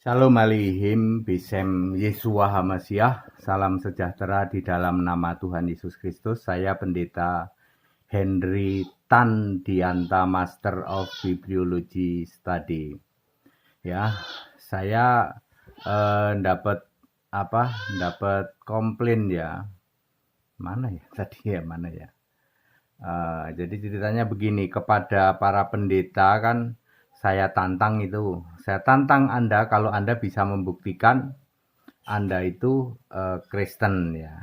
Shalom Alihim, Bisem Yesua Hamasiah, salam sejahtera di dalam nama Tuhan Yesus Kristus. Saya Pendeta Henry Tandianta, Master of Bibliology Study. Ya, saya dapat komplain ya. Mana ya tadi ya, mana ya? Jadi ceritanya begini, kepada para pendeta kan saya tantang Anda kalau Anda bisa membuktikan Anda itu Kristen ya.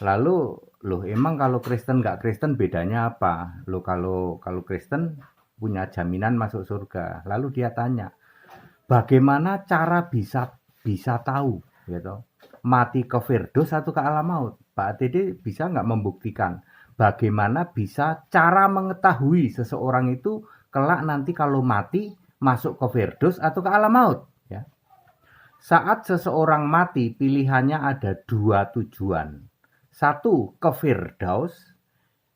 Lalu emang kalau Kristen nggak Kristen bedanya apa? Kalau Kristen punya jaminan masuk surga. Lalu dia tanya, bagaimana cara bisa tahu gitu, mati ke Firdaus atau ke alam maut? Pak TD bisa nggak membuktikan bagaimana bisa cara mengetahui seseorang itu kelak nanti kalau mati masuk ke Firdaus atau ke alam maut ya? Saat seseorang mati pilihannya ada dua tujuan. Satu, ke Firdaus,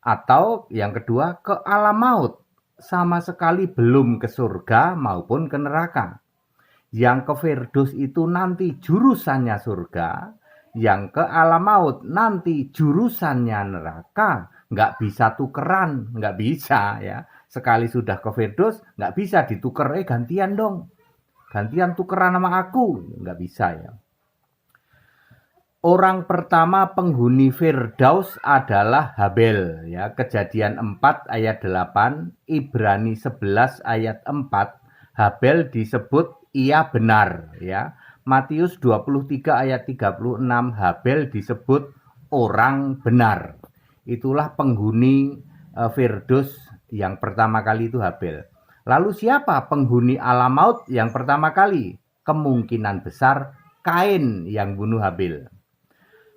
atau yang kedua ke alam maut, sama sekali belum ke surga maupun ke neraka. Yang ke Firdaus itu nanti jurusannya surga, yang ke alam maut nanti jurusannya neraka. Nggak bisa tukeran, nggak bisa ya. Sekali sudah ke Firdaus, nggak bisa dituker, gantian dong. Gantian tukeran sama aku, nggak bisa ya. Orang pertama penghuni Firdaus adalah Habel ya. Kejadian 4 ayat 8, Ibrani 11 ayat 4, Habel disebut ia benar ya. Matius 23 ayat 36, Habel disebut orang benar. Itulah penghuni Firdaus yang pertama kali itu Habel. Lalu siapa penghuni alam maut yang pertama kali? Kemungkinan besar Kain yang bunuh Habel.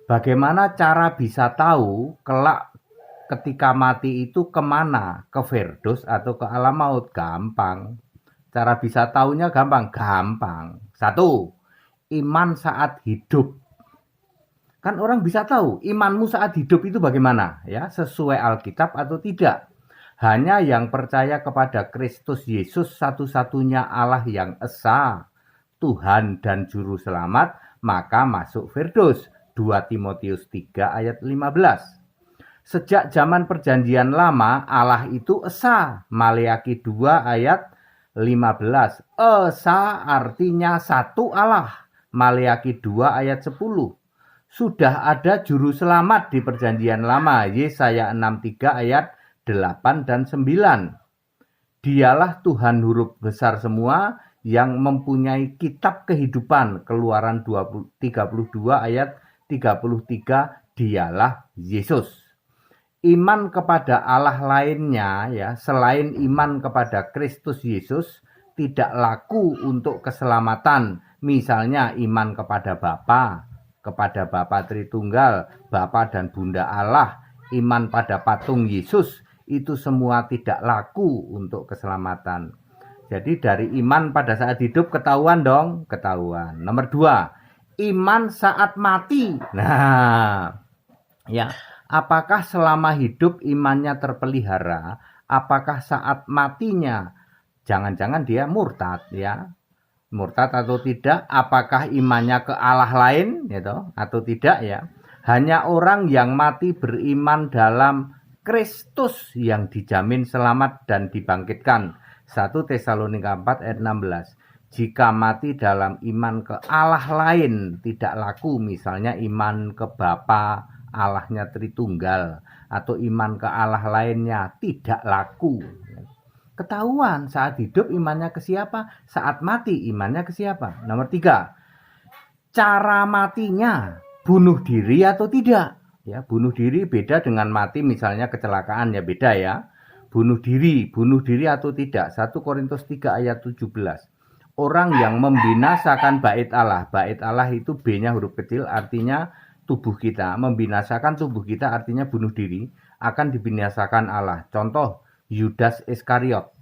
Bagaimana cara bisa tahu kelak ketika mati itu kemana? Ke Firdaus atau ke alam maut? Gampang. Cara bisa tahunya gampang. Satu, iman saat hidup. Kan orang bisa tahu imanmu saat hidup itu bagaimana ya, sesuai Alkitab atau tidak. Hanya yang percaya kepada Kristus Yesus satu-satunya Allah yang esa, Tuhan dan Juru Selamat, maka masuk Firdaus. 2 Timotius 3 ayat 15. Sejak zaman perjanjian lama, Allah itu esa. Maleakhi 2 ayat 15. Esa artinya satu Allah. Maleakhi 2 ayat 10. Sudah ada juru selamat di perjanjian lama. Yesaya 63 ayat 8 dan 9. Dialah Tuhan huruf besar semua yang mempunyai kitab kehidupan. Keluaran 32 ayat 33, dialah Yesus. Iman kepada Allah lainnya ya, selain iman kepada Kristus Yesus tidak laku untuk keselamatan. Misalnya iman kepada Bapa Tritunggal, Bapa dan Bunda Allah, iman pada patung Yesus, itu semua tidak laku untuk keselamatan. Jadi dari iman pada saat hidup ketahuan dong, ketahuan. Nomor 2, iman saat mati. Nah, ya, apakah selama hidup imannya terpelihara? Apakah saat matinya? Jangan-jangan dia murtad ya. Murtad atau tidak? Apakah imannya ke Allah lain gitu atau tidak ya? Hanya orang yang mati beriman dalam Kristus yang dijamin selamat dan dibangkitkan. 1 Tesalonika 4 ayat 16. Jika mati dalam iman ke Allah lain tidak laku, misalnya iman ke Bapa Allahnya Tritunggal atau iman ke Allah lainnya tidak laku. Ketahuan saat hidup imannya ke siapa, saat mati imannya ke siapa. Nomor 3, cara matinya, bunuh diri atau tidak. Ya, bunuh diri beda dengan mati, misalnya kecelakaan ya beda ya. Bunuh diri atau tidak. 1 Korintus 3 ayat 17. Orang yang membinasakan bait Allah itu B-nya huruf kecil, artinya tubuh kita. Membinasakan tubuh kita artinya bunuh diri, akan dibinasakan Allah. Contoh, Yudas Iskariot.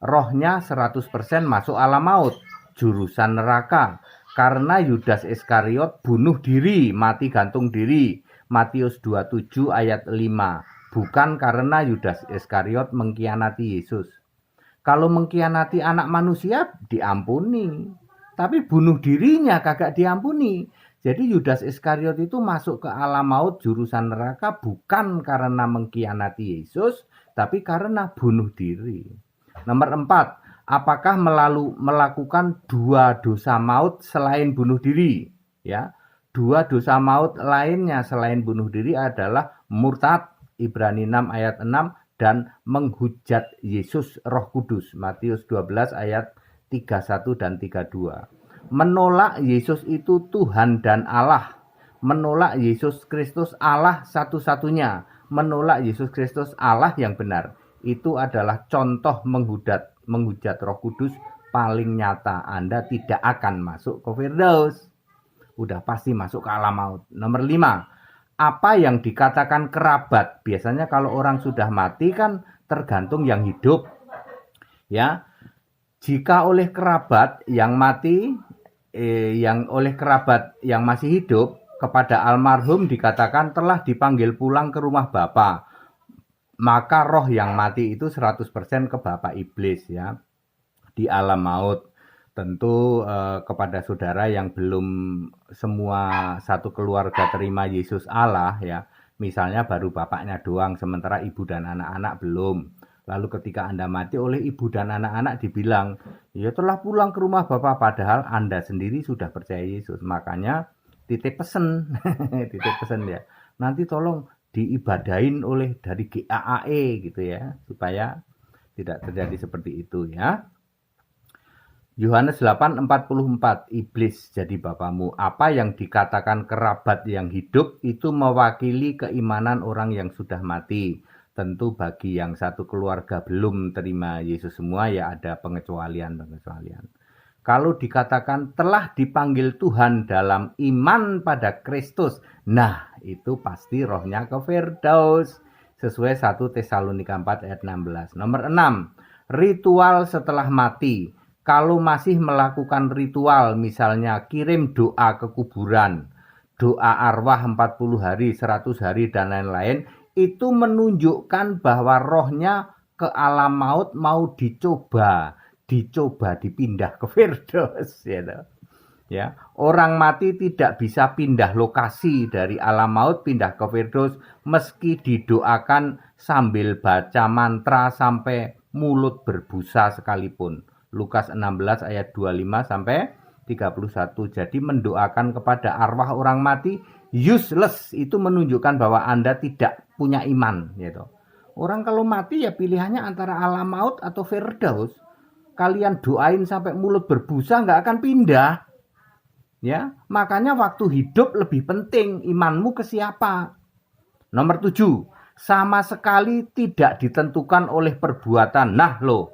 Rohnya 100% masuk alam maut, jurusan neraka. Karena Yudas Iskariot bunuh diri, mati gantung diri. Matius 27 ayat 5. Bukan karena Yudas Iskariot mengkhianati Yesus. Kalau mengkhianati anak manusia diampuni. tapi bunuh dirinya kagak diampuni. Jadi Yudas Iskariot itu masuk ke alam maut jurusan neraka bukan karena mengkhianati Yesus, tapi karena bunuh diri. Nomor 4, apakah melakukan 2 dosa maut selain bunuh diri? Ya, 2 dosa maut lainnya selain bunuh diri adalah murtad, Ibrani 6 ayat 6, dan menghujat Yesus Roh Kudus, Matius 12 ayat 31 dan 32. Menolak Yesus itu Tuhan dan Allah. Menolak Yesus Kristus Allah satu-satunya. Menolak Yesus Kristus Allah yang benar. Itu adalah contoh menghujat Roh Kudus paling nyata. Anda tidak akan masuk ke Firdaus. Udah pasti masuk ke alam maut. Nomor 5. Apa yang dikatakan kerabat? Biasanya kalau orang sudah mati kan tergantung yang hidup. Ya. Jika oleh kerabat yang mati, oleh kerabat yang masih hidup, kepada almarhum dikatakan telah dipanggil pulang ke rumah Bapa, maka roh yang mati itu 100% ke Bapa Iblis ya, di alam maut. Tentu kepada saudara yang belum semua satu keluarga terima Yesus Allah ya, misalnya baru bapaknya doang, sementara ibu dan anak-anak belum. Lalu ketika Anda mati oleh ibu dan anak-anak dibilang, ya telah pulang ke rumah Bapak, padahal Anda sendiri sudah percaya Yesus. Makanya titip pesen, titip pesen ya. Nanti tolong diibadain oleh dari GAAE gitu ya, supaya tidak terjadi seperti itu ya. Yohanes 8:44, iblis jadi bapamu. Apa yang dikatakan kerabat yang hidup itu mewakili keimanan orang yang sudah mati. Tentu bagi yang satu keluarga belum terima Yesus semua ya ada pengecualian. Kalau dikatakan telah dipanggil Tuhan dalam iman pada Kristus, nah itu pasti rohnya ke Firdaus. Sesuai 1 Tesalonika 4 ayat 16. Nomor 6, ritual setelah mati. Kalau masih melakukan ritual, misalnya kirim doa ke kuburan, doa arwah 40 hari, 100 hari, dan lain-lain, itu menunjukkan bahwa rohnya ke alam maut mau dicoba dipindah ke Firdaus gitu. Ya, orang mati tidak bisa pindah lokasi dari alam maut pindah ke Firdaus meski didoakan sambil baca mantra sampai mulut berbusa sekalipun. Lukas 16 ayat 25 sampai 31. Jadi mendoakan kepada arwah orang mati useless, itu menunjukkan bahwa Anda tidak punya iman gitu. Orang kalau mati ya pilihannya antara alam maut atau Firdaus. Kalian doain sampai mulut berbusa nggak akan pindah. Ya, makanya waktu hidup lebih penting imanmu ke siapa. Nomor 7, sama sekali tidak ditentukan oleh perbuatan. Nah loh,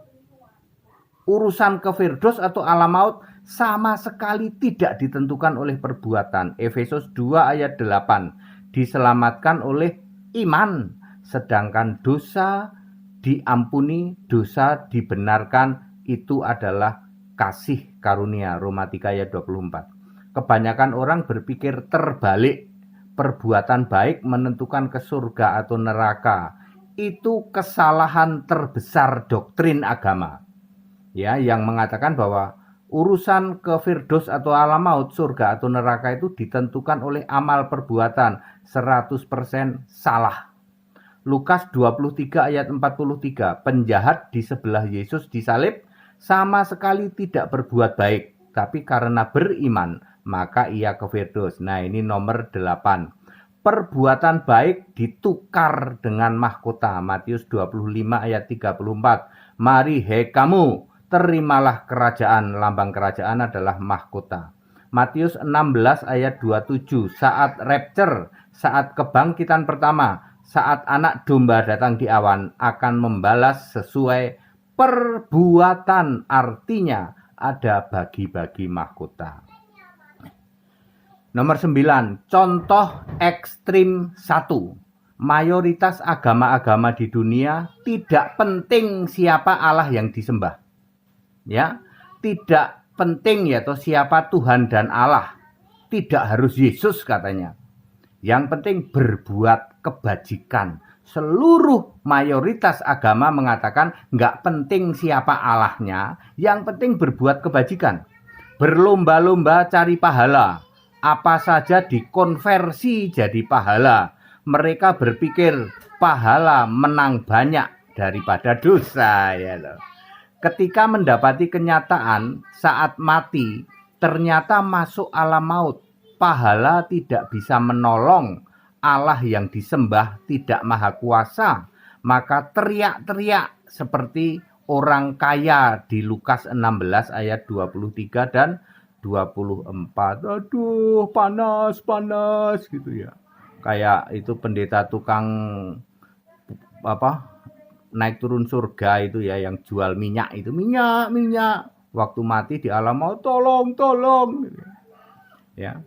urusan ke Firdaus atau alam maut sama sekali tidak ditentukan oleh perbuatan. Efesus 2 ayat 8, diselamatkan oleh iman, sedangkan dosa diampuni, dosa dibenarkan, itu adalah kasih karunia. Roma 3 ayat 24. Kebanyakan orang berpikir terbalik, perbuatan baik menentukan ke surga atau neraka. Itu kesalahan terbesar doktrin agama. Ya, yang mengatakan bahwa urusan ke Firdaus atau alam maut, surga atau neraka itu ditentukan oleh amal perbuatan. 100% salah. Lukas 23 ayat 43, penjahat di sebelah Yesus disalib sama sekali tidak berbuat baik, tapi karena beriman maka ia ke Firdaus. Nah, ini nomor 8. Perbuatan baik ditukar dengan mahkota. Matius 25 ayat 34. Mari hei kamu, terimalah kerajaan. Lambang kerajaan adalah mahkota. Matius 16 ayat 27. Saat rapture, saat kebangkitan pertama, saat anak domba datang di awan, akan membalas sesuai perbuatan. Artinya ada bagi-bagi mahkota. Nomor 9, contoh ekstrim 1. Mayoritas agama-agama di dunia tidak penting siapa Allah yang disembah. Ya, tidak penting ya toh siapa Tuhan dan Allah. Tidak harus Yesus katanya. Yang penting berbuat kebajikan. Seluruh mayoritas agama mengatakan nggak penting siapa Allahnya, yang penting berbuat kebajikan. berlomba-lomba cari pahala, apa saja dikonversi jadi pahala. Mereka berpikir pahala menang banyak daripada dosa, ya loh. Ketika mendapati kenyataan saat mati, ternyata masuk alam maut. Pahala tidak bisa menolong, Allah yang disembah tidak maha kuasa. Maka teriak-teriak seperti orang kaya di Lukas 16 ayat 23 dan 24. Aduh, panas, panas gitu ya. Kayak itu pendeta tukang naik turun surga itu ya, yang jual minyak itu, minyak. Waktu mati di alam maut, tolong. Ya.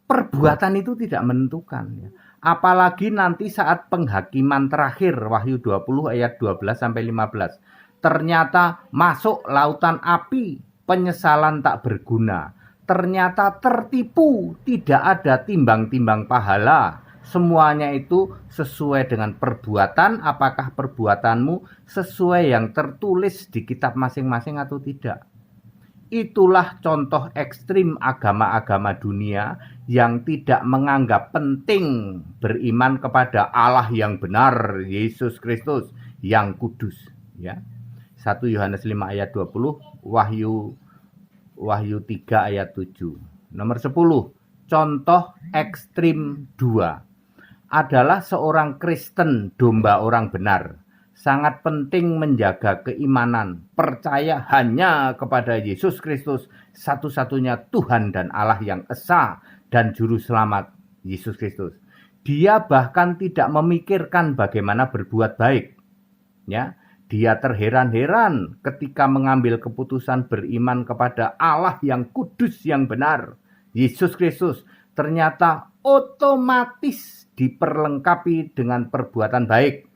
Perbuatan itu tidak menentukan ya. Apalagi nanti saat penghakiman terakhir, Wahyu 20 ayat 12 sampai 15. Ternyata masuk lautan api, penyesalan tak berguna. Ternyata tertipu, tidak ada timbang-timbang pahala. Semuanya itu sesuai dengan perbuatan. Apakah perbuatanmu sesuai yang tertulis di kitab masing-masing atau tidak? Itulah contoh ekstrim agama-agama dunia yang tidak menganggap penting beriman kepada Allah yang benar, Yesus Kristus yang kudus. Ya. 1 Yohanes 5 ayat 20, Wahyu 3 ayat 7. Nomor 10, contoh ekstrim 2 adalah seorang Kristen, domba orang benar. Sangat penting menjaga keimanan, percaya hanya kepada Yesus Kristus, satu-satunya Tuhan dan Allah yang esa dan juru selamat, Yesus Kristus. Dia bahkan tidak memikirkan bagaimana berbuat baik. Ya, dia terheran-heran ketika mengambil keputusan beriman kepada Allah yang kudus yang benar, Yesus Kristus. Ternyata otomatis diperlengkapi dengan perbuatan baik.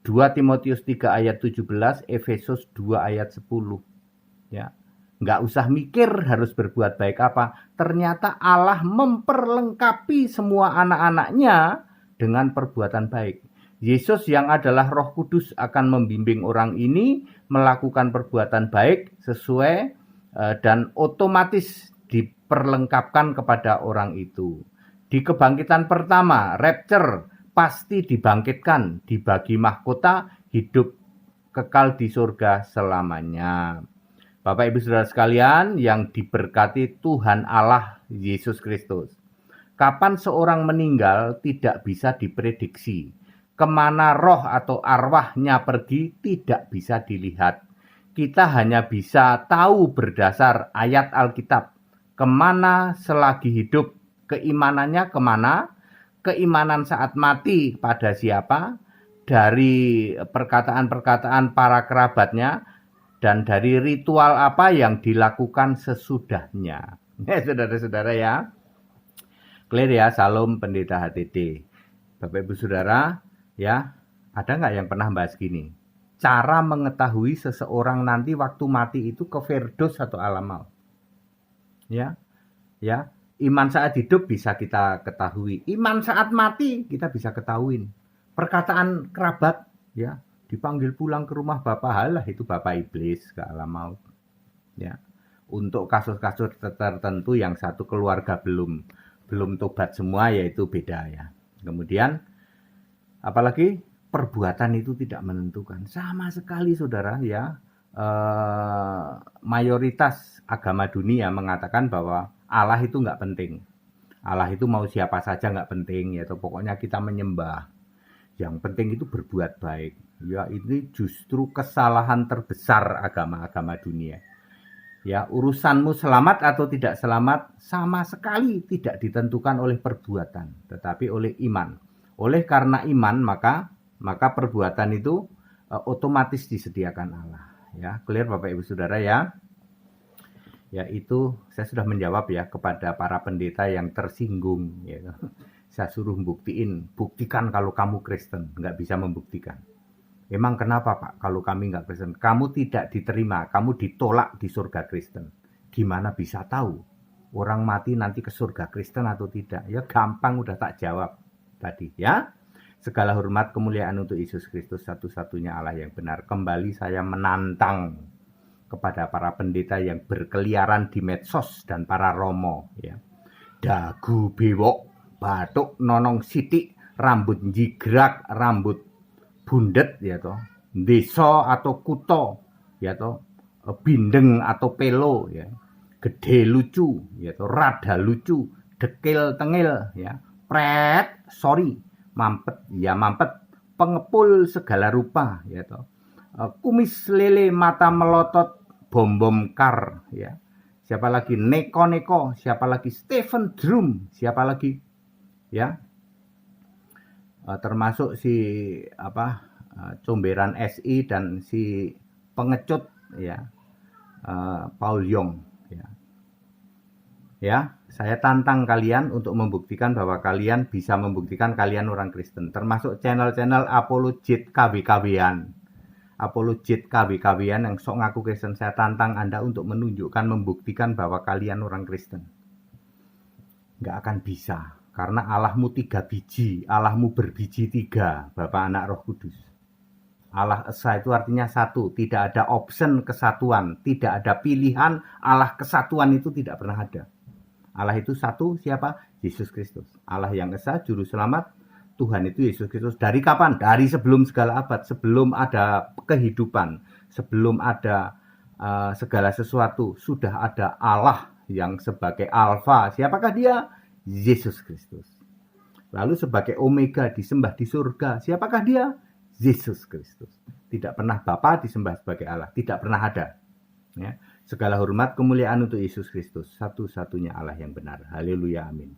2 Timotius 3 ayat 17, Efesus 2 ayat 10. Ya. Nggak usah mikir harus berbuat baik apa. Ternyata Allah memperlengkapi semua anak-anaknya dengan perbuatan baik. Yesus yang adalah Roh Kudus akan membimbing orang ini melakukan perbuatan baik sesuai dan otomatis diperlengkapkan kepada orang itu. Di kebangkitan pertama, rapture, pasti dibangkitkan, dibagi mahkota, hidup kekal di surga selamanya. Bapak Ibu Saudara sekalian yang diberkati Tuhan Allah Yesus Kristus. Kapan seorang meninggal tidak bisa diprediksi. Kemana roh atau arwahnya pergi tidak bisa dilihat. Kita hanya bisa tahu berdasar ayat Alkitab. Kemana selagi hidup, keimanannya kemana? Keimanan saat mati pada siapa, dari perkataan-perkataan para kerabatnya, dan dari ritual apa yang dilakukan sesudahnya. Saudara-saudara ya, clear ya, salam pendeta HTD. Bapak Ibu Saudara, ya, ada nggak yang pernah bahas gini? Cara mengetahui seseorang nanti waktu mati itu ke Firdaus atau alam maut. Ya, iman saat hidup bisa kita ketahui. Iman saat mati kita bisa ketahuin. Perkataan kerabat, ya, dipanggil pulang ke rumah Bapak Halah, itu Bapak Iblis ke alam maut. Ya. Untuk kasus-kasus tertentu yang satu keluarga belum tobat semua, yaitu beda ya. Kemudian apalagi perbuatan itu tidak menentukan sama sekali, saudara ya. Mayoritas agama dunia mengatakan bahwa Allah itu nggak penting. Allah itu mau siapa saja nggak penting, yaitu pokoknya kita menyembah. Yang penting itu berbuat baik. Ya, ini justru kesalahan terbesar agama-agama dunia. Ya, urusanmu selamat atau tidak selamat sama sekali tidak ditentukan oleh perbuatan, tetapi oleh iman. Oleh karena iman maka perbuatan itu otomatis disediakan Allah. Ya, clear Bapak Ibu Saudara ya. Ya, itu saya sudah menjawab ya kepada para pendeta yang tersinggung ya. Saya suruh buktikan kalau kamu Kristen. Nggak bisa membuktikan. Emang kenapa Pak kalau kami nggak Kristen? Kamu tidak diterima, kamu ditolak di surga Kristen. Gimana bisa tahu orang mati nanti ke surga Kristen atau tidak? Ya gampang, udah tak jawab tadi ya. Segala hormat kemuliaan untuk Yesus Kristus, satu-satunya Allah yang benar. Kembali saya menantang kepada para pendeta yang berkeliaran di medsos dan para romo, ya. Dagu bewok, batuk nonong sitik, rambut jigrak, rambut bundet, ya toh, desa atau kuto, ya toh, bindeng atau pelo, ya, gede lucu, ya toh, rada lucu, dekil tengil, ya, pret, sorry, mampet, ya mampet, pengepul segala rupa, ya toh, kumis lele, mata melotot, bom kar, ya. Siapa lagi neko-neko, siapa lagi Stephen Drum, siapa lagi, ya, termasuk si comberan SI dan si pengecut, ya, Paul Yong, ya. Ya, saya tantang kalian untuk membuktikan bahwa kalian bisa membuktikan kalian orang Kristen, termasuk channel-channel apologet KW-KW-an. Apologet KW-KW-an yang sok ngaku Kristen, saya tantang Anda untuk menunjukkan, membuktikan bahwa kalian orang Kristen. Nggak akan bisa, karena Allahmu 3 biji, Allahmu berbiji 3, Bapa, Anak, Roh Kudus. Allah Esa itu artinya satu, tidak ada option kesatuan, tidak ada pilihan, Allah kesatuan itu tidak pernah ada. Allah itu satu, siapa? Yesus Kristus. Allah yang Esa, Juru Selamat, Tuhan itu Yesus Kristus. Dari kapan? Dari sebelum segala abad, sebelum ada kehidupan, sebelum ada segala sesuatu, sudah ada Allah yang sebagai Alfa. Siapakah dia? Yesus Kristus. Lalu sebagai Omega disembah di surga. Siapakah dia? Yesus Kristus. Tidak pernah Bapa disembah sebagai Allah. Tidak pernah ada. Ya. Segala hormat kemuliaan untuk Yesus Kristus. Satu-satunya Allah yang benar. Haleluya, amin.